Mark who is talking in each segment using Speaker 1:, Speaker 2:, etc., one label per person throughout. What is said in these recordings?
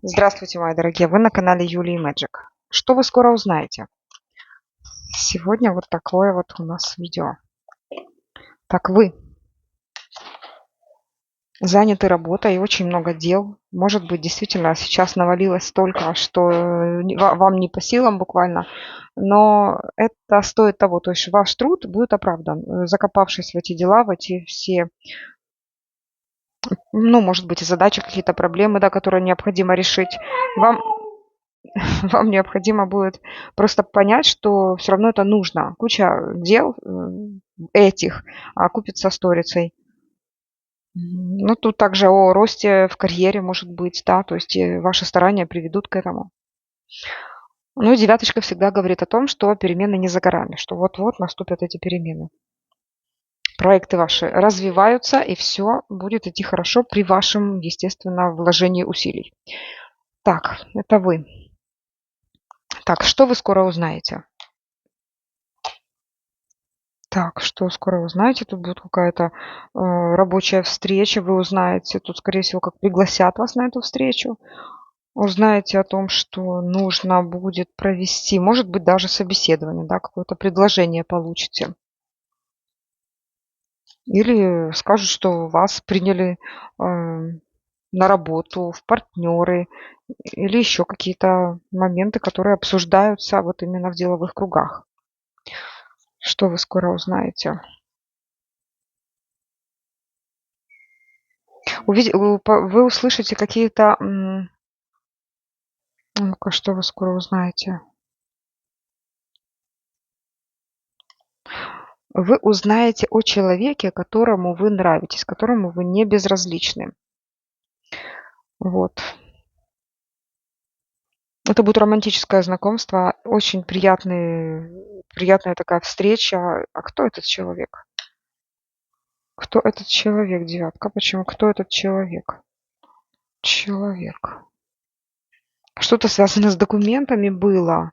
Speaker 1: Здравствуйте, мои дорогие! Вы на канале Юлии Magic. Что вы скоро узнаете? Сегодня вот такое вот у нас видео. Так, вы заняты работой, очень много дел. Может быть, действительно сейчас навалилось столько, что вам не по силам буквально. Но это стоит того. То есть ваш труд будет оправдан. Закопавшись в эти дела, в эти все, ну, может быть, и задачи, какие-то проблемы, да, которые необходимо решить, вам вам необходимо будет просто понять, что все равно это нужно. Куча дел, этих, окупится сторицей. Ну, тут также о росте в карьере, может быть, да, то есть, ваши старания приведут к этому. Ну, и девяточка всегда говорит о том, что перемены не за горами, что вот-вот наступят эти перемены. Проекты ваши развиваются, и все будет идти хорошо при вашем, естественно, вложении усилий. Так, это вы. Так, что вы скоро узнаете? Так, что скоро узнаете? Тут будет какая-то, рабочая встреча. Вы узнаете, тут, скорее всего, как пригласят вас на эту встречу. Узнаете о том, что нужно будет провести, может быть, даже собеседование, да, какое-то предложение получите. Или скажут, что вас приняли, на работу, в партнеры, или еще какие-то моменты, которые обсуждаются вот именно в деловых кругах. Что вы скоро узнаете? Вы услышите какие-то, ну-ка, что вы скоро узнаете? Вы узнаете о человеке, которому вы нравитесь, которому вы не безразличны. Вот. Это будет романтическое знакомство, очень приятная такая встреча. А кто этот человек? Кто этот человек, девятка? Почему? Кто этот человек? Человек. Что-то связано с документами было,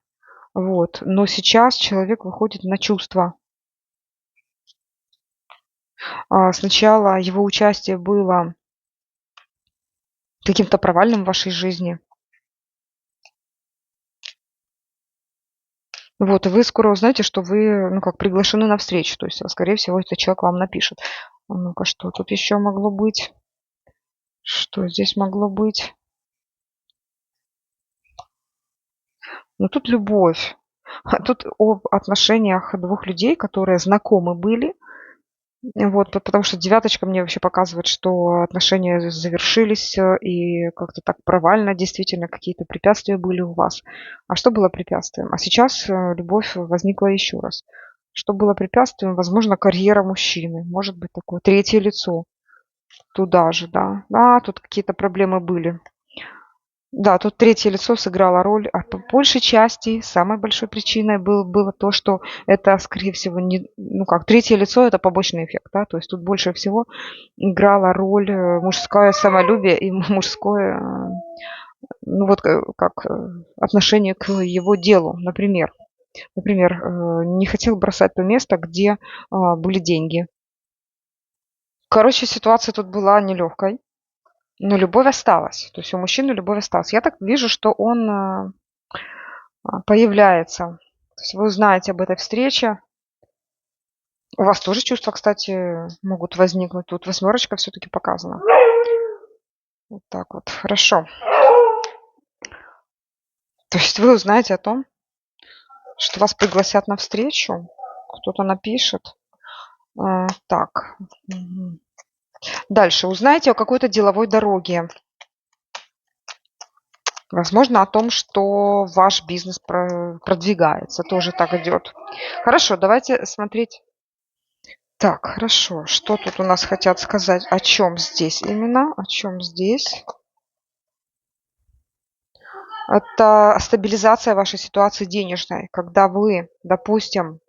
Speaker 1: вот. Но сейчас человек выходит на чувства. Сначала его участие было каким-то провальным в вашей жизни. Вот, и вы скоро узнаете, что вы, ну, как приглашены на встречу. То есть, скорее всего, этот человек вам напишет. А ну-ка, что тут еще могло быть? Что здесь могло быть? Ну, тут любовь. А тут об отношениях двух людей, которые знакомы были. Вот, потому что девяточка мне вообще показывает, что отношения завершились, и как-то так провально, действительно, какие-то препятствия были у вас. А что было препятствием? А сейчас любовь возникла еще раз. Что было препятствием? Возможно, карьера мужчины. Может быть, такое третье лицо. Туда же, да. Да, тут какие-то проблемы были. Да, тут третье лицо сыграло роль, а по большей части самой большой причиной было то, что это, скорее всего, не, ну как, третье лицо это побочный эффект, да, то есть тут больше всего играла роль мужское самолюбие и мужское, ну вот как отношение к его делу, например. Например, не хотел бросать то место, где были деньги. Короче, ситуация тут была нелегкой, но любовь осталась. То есть у мужчины любовь осталась. Я так вижу, что он появляется. То есть вы узнаете об этой встрече. У вас тоже чувства, кстати, могут возникнуть. Тут восьмерочка все-таки показана. Вот так вот. Хорошо. То есть вы узнаете о том, что вас пригласят на встречу. Кто-то напишет. Так. Дальше. Узнаете о какой-то деловой дороге. Возможно, о том, что ваш бизнес продвигается. Тоже так идет. Хорошо, давайте смотреть. Так, хорошо. Что тут у нас хотят сказать? О чем здесь именно? О чем здесь? Это стабилизация вашей ситуации денежной. Когда вы, допустим,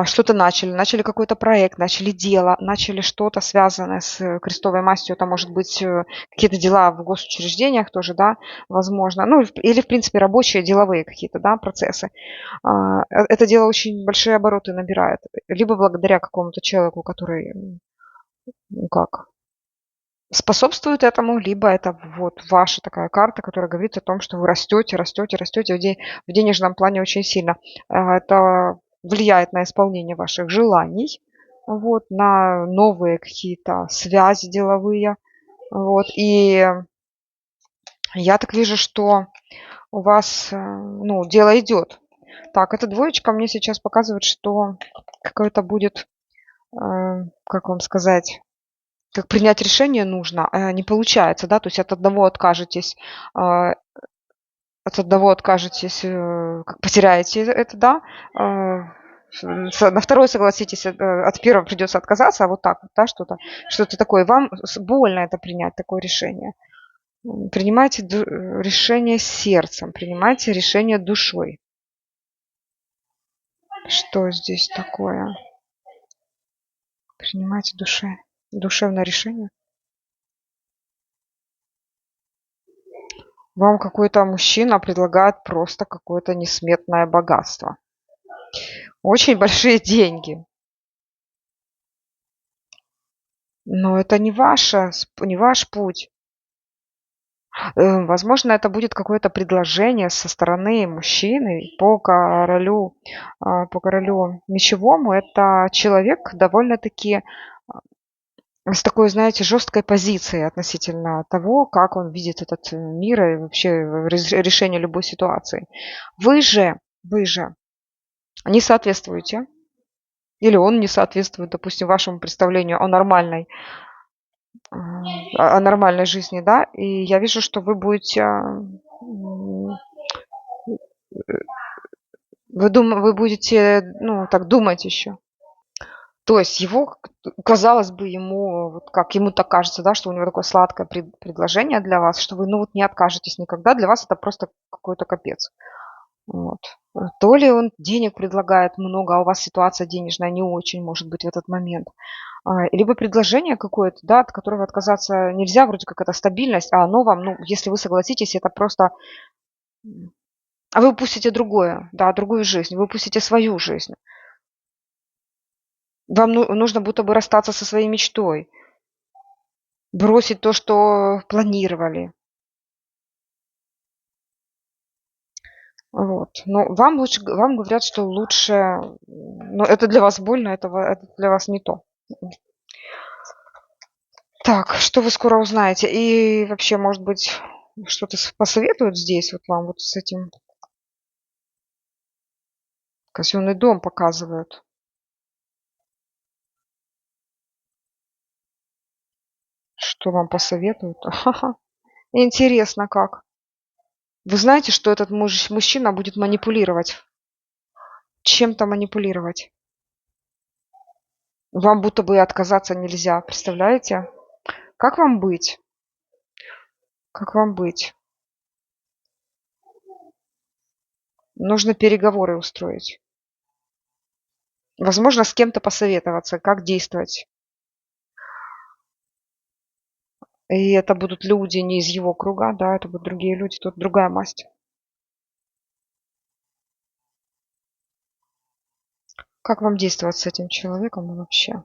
Speaker 1: что-то начали какой-то проект, начали дело, начали что-то связанное с крестовой мастью. Это может быть какие-то дела в госучреждениях тоже, да, возможно. Ну, или, в принципе, рабочие, деловые какие-то, да, процессы. Это дело очень большие обороты набирает. Либо благодаря какому-то человеку, который, ну как, способствует этому, либо это вот ваша такая карта, которая говорит о том, что вы растете, растете, растете в денежном плане очень сильно. Это влияет на исполнение ваших желаний, вот, на новые какие-то связи деловые. Вот. И я так вижу, что у вас, ну, дело идет. Так, эта двоечка мне сейчас показывает, что какое-то будет, как вам сказать, как принять решение нужно, не получается, да, то есть а, от одного откажетесь, как потеряете это, да, на второе согласитесь, от первого придется отказаться, а вот так вот, да, что-то такое. Вам больно это принять, такое решение. Принимайте решение сердцем, принимайте решение душой. Что здесь такое? Принимайте душевное решение. Вам какой-то мужчина предлагает просто какое-то несметное богатство. Очень большие деньги. Но это не ваш путь. Возможно, это будет какое-то предложение со стороны мужчины по королю мечевому. Это человек довольно-таки с такой, знаете, жесткой позицией относительно того, как он видит этот мир и вообще решение любой ситуации. Вы же не соответствуете, или он не соответствует, допустим, вашему представлению о нормальной жизни, да, и я вижу, что вы будете, вы будете, ну, так думать еще. То есть казалось бы, ему, вот как ему так кажется, да, что у него такое сладкое предложение для вас, что вы, ну, вот не откажетесь никогда, для вас это просто какой-то капец. Вот. То ли он денег предлагает много, а у вас ситуация денежная не очень, может быть, в этот момент. Либо предложение какое-то, да, от которого отказаться нельзя, вроде как это стабильность, а оно вам, ну, если вы согласитесь, это просто... А вы упустите другое, да, другую жизнь, вы упустите свою жизнь. Вам нужно будто бы расстаться со своей мечтой, бросить то, что планировали. Вот. Но вам говорят, что лучше, но это для вас больно, это для вас не то. Так, что вы скоро узнаете? И вообще, может быть, что-то посоветуют здесь вот вам вот с этим? Казенный дом показывают. Что вам посоветуют? Ага. Интересно как. Вы знаете, что этот мужчина будет манипулировать? Чем-то манипулировать. Вам будто бы и отказаться нельзя. Представляете? Как вам быть? Как вам быть? Нужно переговоры устроить. Возможно, с кем-то посоветоваться, как действовать. И это будут люди не из его круга, да, это будут другие люди, тут другая масть. Как вам действовать с этим человеком вообще?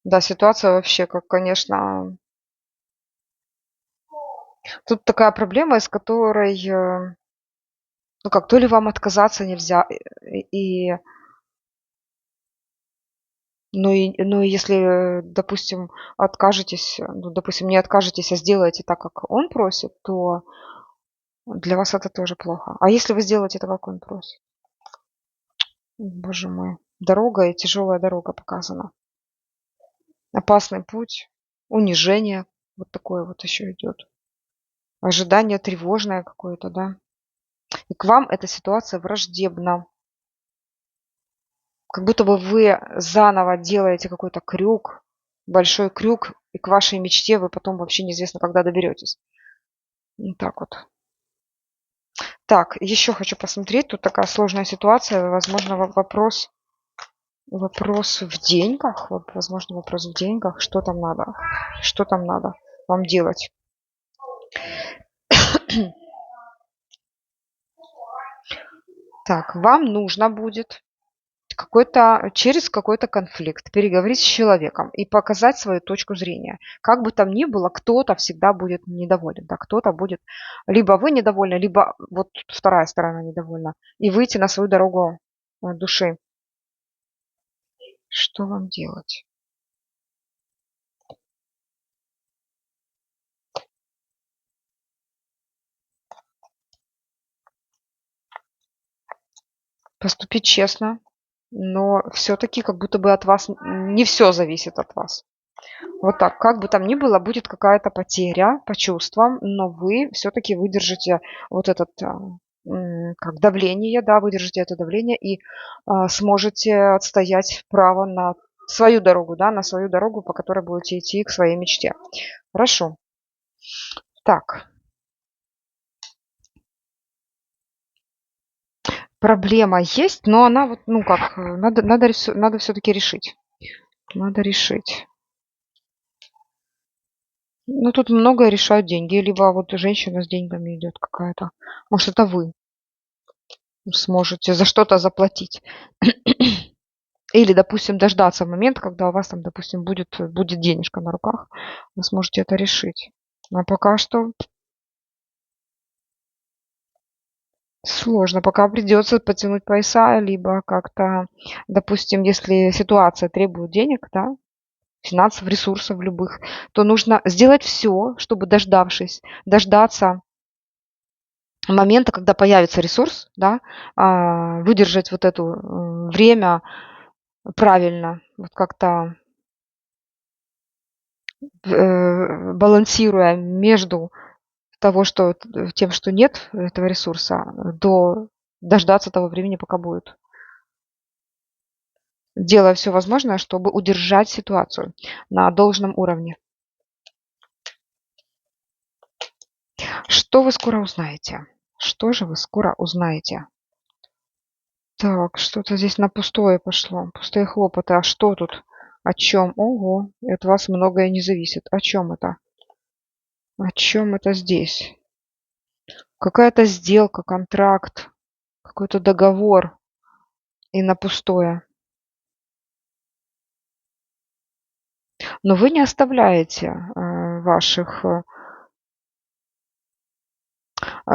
Speaker 1: Да, ситуация вообще, как, конечно, тут такая проблема, из которой, ну как, то ли вам отказаться нельзя, ну и если, допустим, ну, допустим, не откажетесь, а сделаете так, как он просит, то для вас это тоже плохо. А если вы сделаете так, как он просит? Боже мой. Дорога и тяжелая дорога показана. Опасный путь, унижение. Вот такое вот еще идет. Ожидание тревожное какое-то, да. И к вам эта ситуация враждебна. Как будто бы вы заново делаете какой-то крюк, большой крюк, и к вашей мечте вы потом вообще неизвестно, когда доберетесь. Вот так вот. Так, еще хочу посмотреть. Тут такая сложная ситуация. Возможно, вопрос в деньгах. Возможно, вопрос в деньгах. Что там надо? Что там надо вам делать? Так, вам нужно будет через какой-то конфликт переговорить с человеком и показать свою точку зрения. Как бы там ни было, кто-то всегда будет недоволен, да, кто-то будет, либо вы недовольны, либо вот вторая сторона недовольна, и выйти на свою дорогу души. Что вам делать? Поступить честно, но все-таки как будто бы от вас не все зависит от вас. Вот так. Как бы там ни было, будет какая-то потеря по чувствам, но вы все-таки выдержите вот этот как давление, да, выдержите это давление и сможете отстоять право на свою дорогу, да, на свою дорогу, по которой будете идти к своей мечте. Хорошо. Так. Проблема есть, но она вот, ну как, надо все-таки решить. Надо решить. Ну, тут многое решают деньги. Либо вот женщина с деньгами идет какая-то. Может, это вы сможете за что-то заплатить. Или, допустим, дождаться момента, когда у вас там, допустим, будет денежка на руках. Вы сможете это решить. А пока что сложно. Пока придется потянуть пояса, либо как-то, допустим, если ситуация требует денег, да, финансов, ресурсов любых, то нужно сделать все, чтобы дождаться момента, когда появится ресурс, да, выдержать вот это время правильно, вот как-то балансируя между того, что тем, что нет этого ресурса, до дождаться того времени, пока будет. Делая все возможное, чтобы удержать ситуацию на должном уровне. Что вы скоро узнаете? Что же вы скоро узнаете? Так, что-то здесь на пустое пошло. Пустые хлопоты. А что тут? О чем? Ого, от вас многое не зависит. О чем это? О чем это здесь? Какая-то сделка, контракт, какой-то договор и на пустое. Но вы не оставляете ваших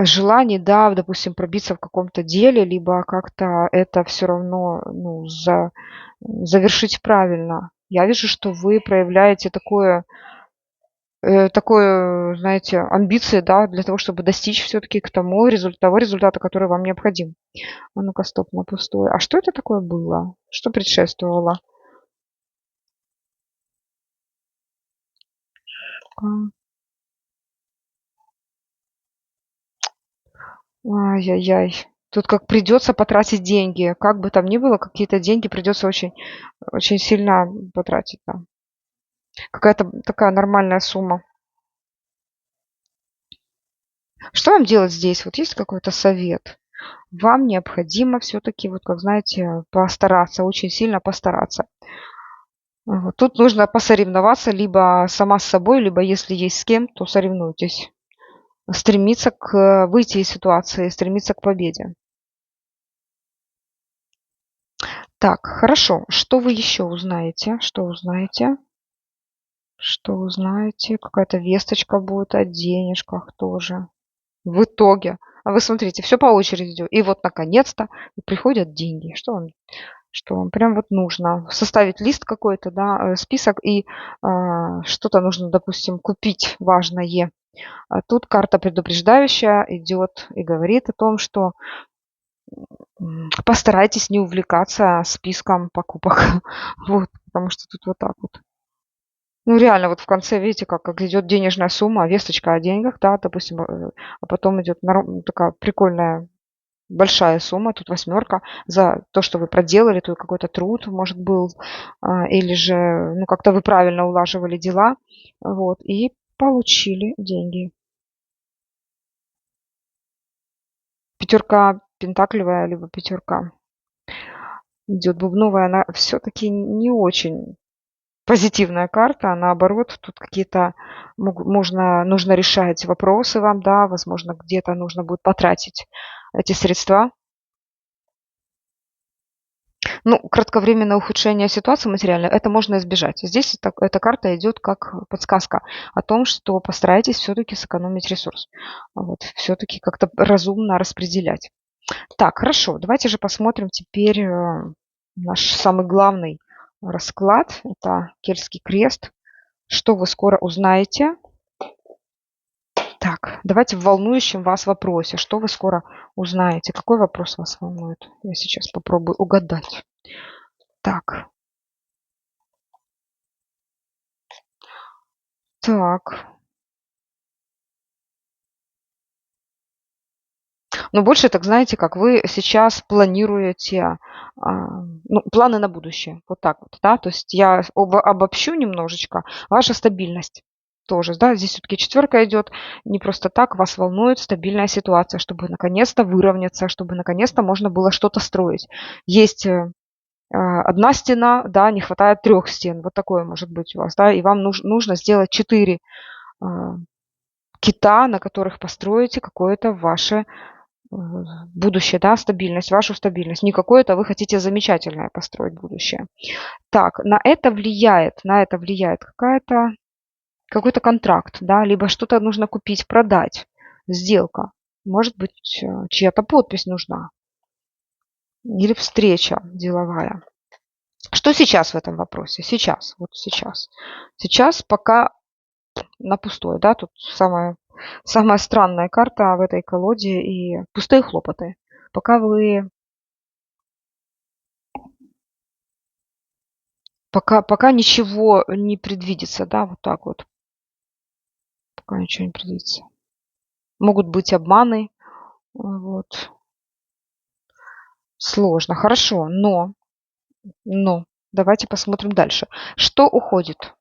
Speaker 1: желаний, да, допустим, пробиться в каком-то деле, либо как-то это все равно ну, завершить правильно. Я вижу, что вы проявляете такое, знаете, амбиции, да, для того, чтобы достичь все-таки к того результата, который вам необходим. А ну-ка, стоп, на пустое. А что это такое было? Что предшествовало? Ай-яй-яй. Тут как придется потратить деньги. Как бы там ни было, какие-то деньги придется очень сильно потратить. Да. Какая-то такая нормальная сумма. Что вам делать здесь? Вот есть какой-то совет? Вам необходимо все-таки, вот как знаете, постараться, очень сильно постараться. Вот. Тут нужно посоревноваться либо сама с собой, либо если есть с кем, то соревнуйтесь. Стремиться выйти из ситуации, стремиться к победе. Так, хорошо. Что вы еще узнаете? Что узнаете? Что узнаете? Какая-то весточка будет о денежках тоже. В итоге. А вы смотрите, все по очереди идет. И вот наконец-то приходят деньги. Что вам прям вот нужно? Составить лист какой-то, да, список и что-то нужно, допустим, купить важное. А тут карта предупреждающая идет и говорит о том, что постарайтесь не увлекаться списком покупок. Вот, потому что тут вот так вот. Ну, реально, вот в конце, видите, как идет денежная сумма, весточка о деньгах, да, допустим, а потом идет такая прикольная большая сумма, тут восьмерка, за то, что вы проделали, тут какой-то труд, может, был, или же, ну, как-то вы правильно улаживали дела, вот, и получили деньги. Пятерка пентаклевая, либо пятерка идет бубновая, она все-таки не очень позитивная карта, а наоборот, тут какие-то нужно решать вопросы вам, да, возможно, где-то нужно будет потратить эти средства. Ну, кратковременное ухудшение ситуации материальной, это можно избежать. Здесь эта карта идет как подсказка о том, что постарайтесь все-таки сэкономить ресурс. Вот, все-таки как-то разумно распределять. Так, хорошо, давайте же посмотрим теперь наш самый главный расклад. Это Кельтский крест. Что вы скоро узнаете? Так, давайте в волнующем вас вопросе. Что вы скоро узнаете? Какой вопрос вас волнует? Я сейчас попробую угадать. Так, так. Но больше, так знаете, как вы сейчас планируете, ну, планы на будущее. Вот так вот, да. То есть я обобщу немножечко. Ваша стабильность тоже, да. Здесь все-таки четверка идет. Не просто так вас волнует стабильная ситуация, чтобы наконец-то выровняться, чтобы наконец-то можно было что-то строить. Есть одна стена, да, не хватает 3 стен. Вот такое может быть у вас, да. И вам нужно сделать 4 а, кита, на которых построите какое-то ваше будущее, да, стабильность, вашу стабильность. Не какое-то вы хотите замечательное построить будущее. Так, на это влияет какой-то контракт, да, либо что-то нужно купить, продать, сделка. Может быть, чья-то подпись нужна. Или встреча деловая. Что сейчас в этом вопросе? Сейчас, вот сейчас. Сейчас пока на пустое, да, тут самая странная карта в этой колоде и пустые хлопоты. Пока ничего не предвидится, да, вот так вот. Пока ничего не предвидится. Могут быть обманы, вот. Сложно, хорошо, но давайте посмотрим дальше. Что уходит?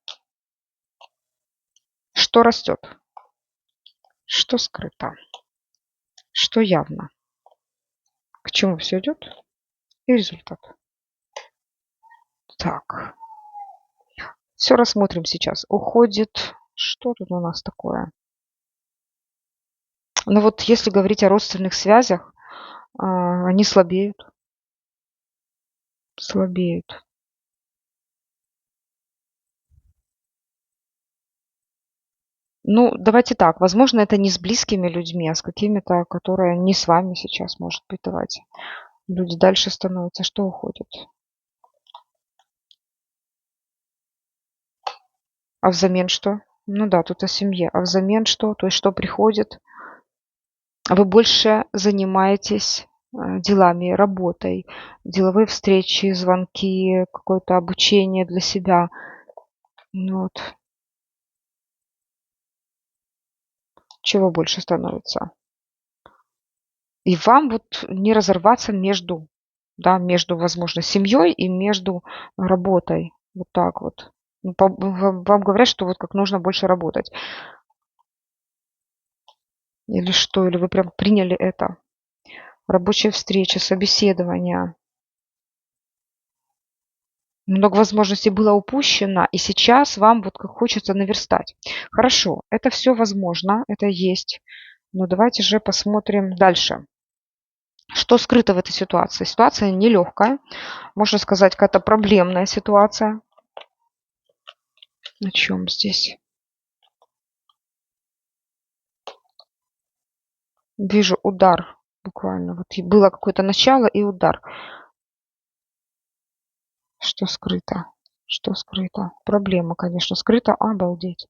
Speaker 1: Что растет? Что скрыто? Что явно? К чему все идет? И результат. Так, все рассмотрим сейчас. Уходит. Что тут у нас такое? Ну вот если говорить о родственных связях, они слабеют. Слабеют. Ну, давайте так. Возможно, это не с близкими людьми, а с какими-то, которые не с вами сейчас, может быть, давайте. Люди дальше становятся. Что уходит? А взамен что? Ну да, тут о семье. А взамен что? То есть что приходит? Вы больше занимаетесь делами, работой, деловые встречи, звонки, какое-то обучение для себя. Ну вот. Чего больше становится? И вам вот не разорваться между, да, между, возможно, семьей и между работой. Вот так вот. Ну, вам говорят, что вот как нужно больше работать. Или что? Или вы прям приняли это? Рабочие встречи, собеседования. Много возможностей было упущено, и сейчас вам вот как хочется наверстать. Хорошо, это все возможно, это есть. Но давайте же посмотрим дальше. Что скрыто в этой ситуации? Ситуация нелегкая, можно сказать, какая-то проблемная ситуация. На чем здесь? Вижу удар буквально. Вот и было какое-то начало и удар. Что скрыто? Что скрыто? Проблема, конечно, скрыта. Обалдеть.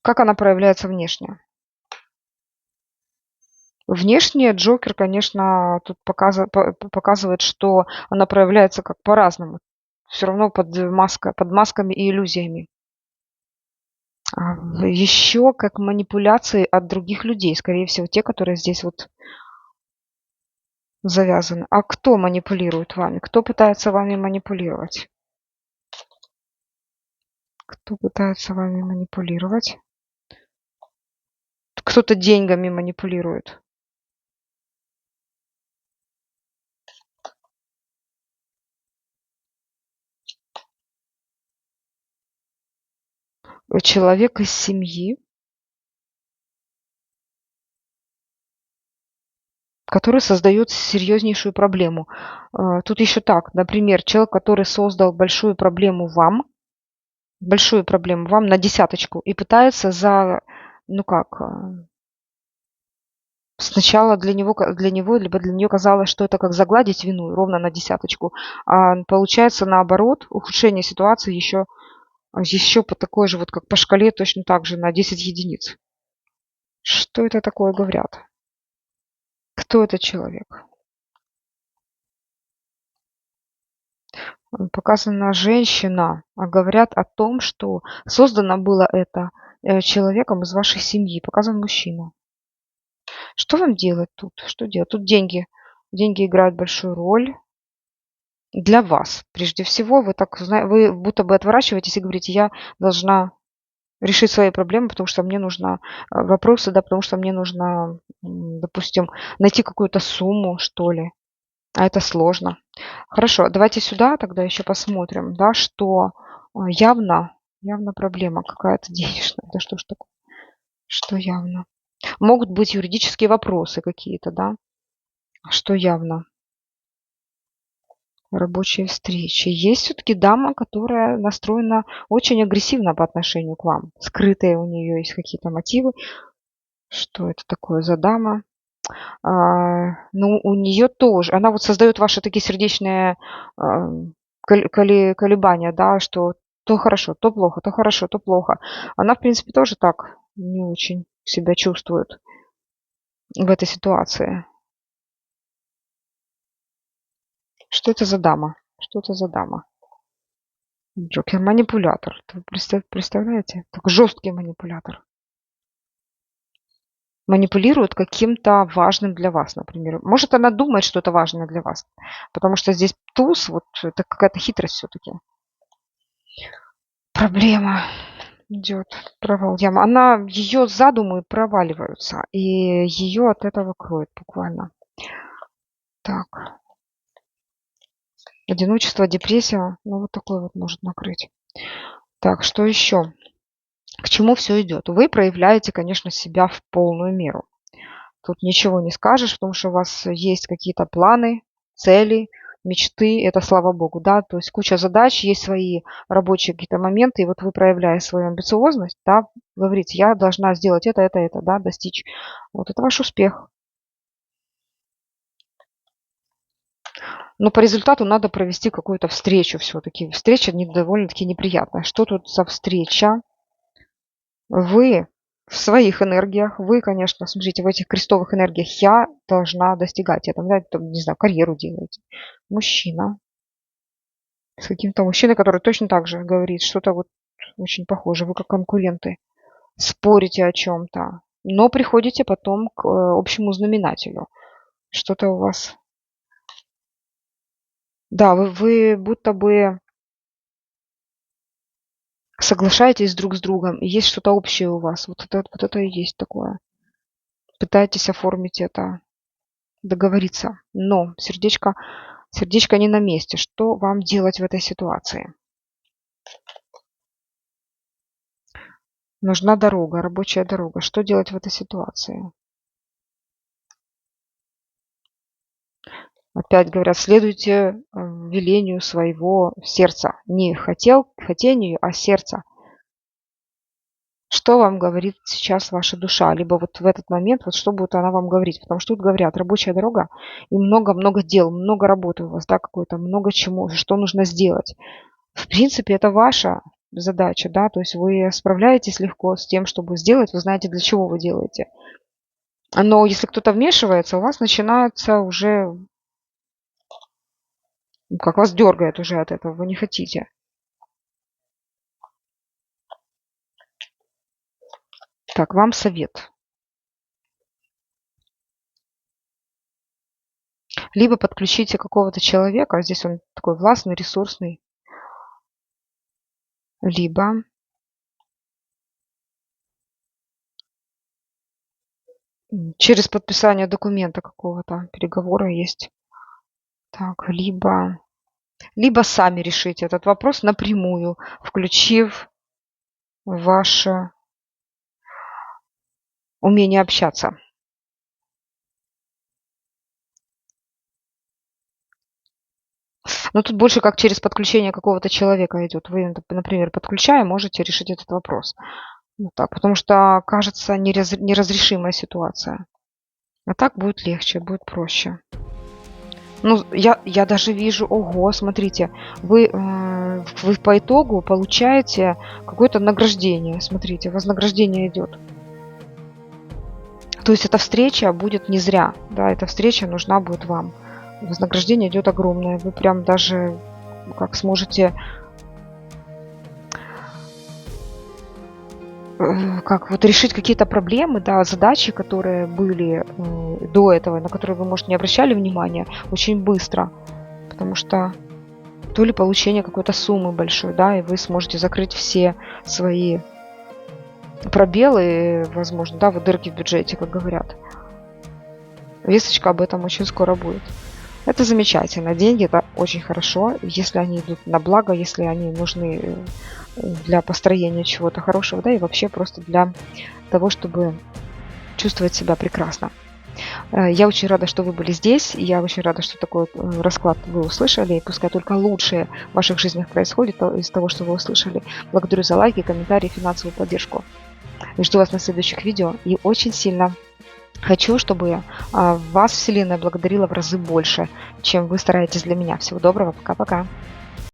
Speaker 1: Как она проявляется внешне? Внешне Джокер, конечно, тут показывает, что она проявляется как по-разному. Все равно под масками и иллюзиями. Еще как манипуляции от других людей. Скорее всего, те, которые здесь вот завязаны. А кто манипулирует вами? Кто пытается вами манипулировать? Кто пытается вами манипулировать? Кто-то деньгами манипулирует. Человек из семьи. который создает серьезнейшую проблему. Тут еще так, например, человек, который создал большую проблему вам на десяточку и пытается ну как, сначала для него либо для нее казалось, что это как загладить вину ровно на десяточку, а получается наоборот, ухудшение ситуации еще по такой же, вот как по шкале, точно так же на 10 единиц. Что это такое говорят? Кто этот человек? Показана женщина, а говорят о том, что создано было это человеком из вашей семьи. Показан мужчина. Что вам делать тут? Что делать? Тут деньги. Деньги играют большую роль для вас. Прежде всего, вы будто бы отворачиваетесь и говорите, я должна решить свои проблемы, потому что мне нужно вопросы, да, потому что мне нужно, допустим, найти какую-то сумму, что ли. А это сложно. Хорошо, давайте сюда тогда еще посмотрим, да, что явно проблема какая-то денежная. Да что ж такое? Что явно? Могут быть юридические вопросы какие-то, да? Что явно? Рабочие встречи. Есть все-таки дама, которая настроена очень агрессивно по отношению к вам. Скрытые у нее есть какие-то мотивы. Что это такое за дама? Ну, у нее тоже. Она вот создает ваши такие сердечные а, колебания, да, что то хорошо, то плохо, то хорошо, то плохо. Она, в принципе, тоже так не очень себя чувствует в этой ситуации. Что это за дама? Что это за дама? Джокер, манипулятор. Вы представляете? Такой жесткий манипулятор. Манипулирует каким-то важным для вас, например. Может, она думает, что это важно для вас, потому что здесь туз, вот это какая-то хитрость все-таки. Проблема идет, провал, яма. Ее задумы проваливаются, и ее от этого кроет буквально. Так, одиночество, депрессия, ну вот такой вот может накрыть. Так, что еще? К чему все идет? Вы проявляете, конечно, себя в полную меру. Тут ничего не скажешь, потому что у вас есть какие-то планы, цели, мечты. Это слава богу, да. То есть куча задач, есть свои рабочие какие-то моменты. И вот вы, проявляя свою амбициозность, да, говорите, я должна сделать это, да, достичь. Вот это ваш успех. Но по результату надо провести какую-то встречу все-таки. Встреча довольно-таки неприятная. Что тут за встреча? Вы в своих энергиях, вы, конечно, смотрите, в этих крестовых энергиях я должна достигать этого, да, там, не знаю, карьеру делаете. Мужчина с каким-то мужчиной, который точно так же говорит, что-то вот очень похоже, вы как конкуренты, спорите о чем-то, но приходите потом к общему знаменателю. Что-то у вас... Да, вы будто бы соглашаетесь друг с другом, и есть что-то общее у вас. Вот это и есть такое. Пытаетесь оформить это, договориться. Но сердечко не на месте. Что вам делать в этой ситуации? Нужна дорога, рабочая дорога. Что делать в этой ситуации? Опять говорят, следуйте велению своего сердца. Не хотению, а сердца. Что вам говорит сейчас ваша душа? Либо вот в этот момент, вот что будет она вам говорить? Потому что тут говорят, рабочая дорога и много-много дел, много работы у вас, да, какой-то, много чему, что нужно сделать. В принципе, это ваша задача, да, то есть вы справляетесь легко с тем, чтобы сделать, вы знаете, для чего вы делаете. Но если кто-то вмешивается, у вас начинается уже, как вас дергает уже от этого, вы не хотите. Так, вам совет. Либо подключите какого-то человека, здесь он такой властный, ресурсный, либо через подписание документа какого-то, переговора есть. Так, либо сами решите этот вопрос напрямую, включив ваше умение общаться. Но тут больше как через подключение какого-то человека идет. Вы, например, подключая, можете решить этот вопрос. Вот так, потому что кажется неразрешимая ситуация. А так будет легче, будет проще. Ну, я даже вижу, ого, смотрите, вы по итогу получаете какое-то награждение. Смотрите, вознаграждение идет. То есть эта встреча будет не зря, да, эта встреча нужна будет вам. Вознаграждение идет огромное. Вы прям даже как сможете как вот решить какие-то проблемы, да, задачи, которые были до этого, на которые вы, может, не обращали внимания, очень быстро. Потому что то ли получение какой-то суммы большой, да, и вы сможете закрыть все свои пробелы, возможно, да, вот дырки в бюджете, как говорят. Весточка об этом очень скоро будет. Это замечательно. Деньги — это очень хорошо, если они идут на благо, если они нужны для построения чего-то хорошего, да, и вообще просто для того, чтобы чувствовать себя прекрасно. Я очень рада, что вы были здесь. Я очень рада, что такой расклад вы услышали. И пускай только лучшее в ваших жизнях происходит из того, что вы услышали. Благодарю за лайки, комментарии, финансовую поддержку. И жду вас на следующих видео. И очень сильно хочу, чтобы вас Вселенная благодарила в разы больше, чем вы стараетесь для меня. Всего доброго. Пока-пока.